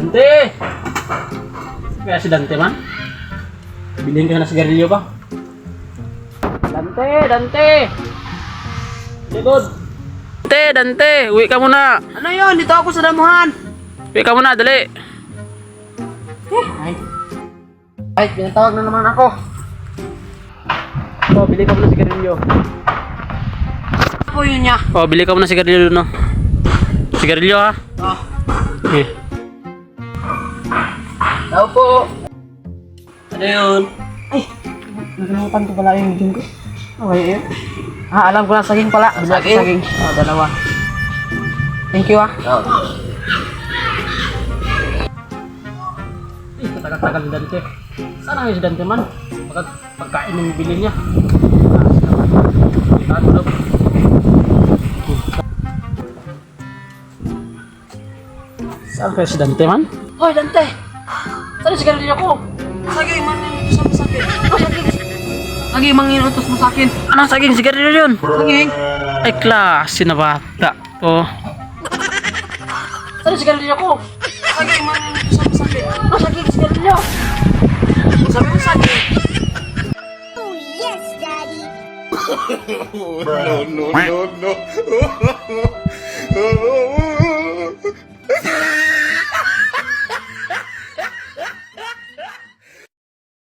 Dante! Kaya si Dante man? Bilhin ka na sigarilyo ba? Dante! Dante! Likod! Dante! Uwi ka muna! Ano yun? Dito ako sa damuhan. Uwi ka muna, dali! Ay, pinatawag na naman ako. Oh, bili ka muna sigarilyo. Ako yun niya. Oh, bili ka muna sigarilyo no. Sigarilyo ha? Oh. Eh. Tao po. Ano yun? Ay, nakalimutan ko pala yung jungko. Okay, yun. Alam ko na saging pala. Saging? Oh, dalawa. Thank you Oh. Tagal-tagal ni Dante. Sana nga si Dante man? Pagkain ng bili niya. Saan kaya si Dante man? Hoy, Dante! Saan si Garillo ko? Saging, manginutos mo sa akin. Saging, manginutos mo sa akin. Anong saging sigarilyo yun? Saging! Ay, klase na bata. Oh. Saan si Garillo ko? Saging, manginutos mo sa akin. Saging, si Garillo! Sabi mo saging. Oh, yes, Daddy. No, no, no, no.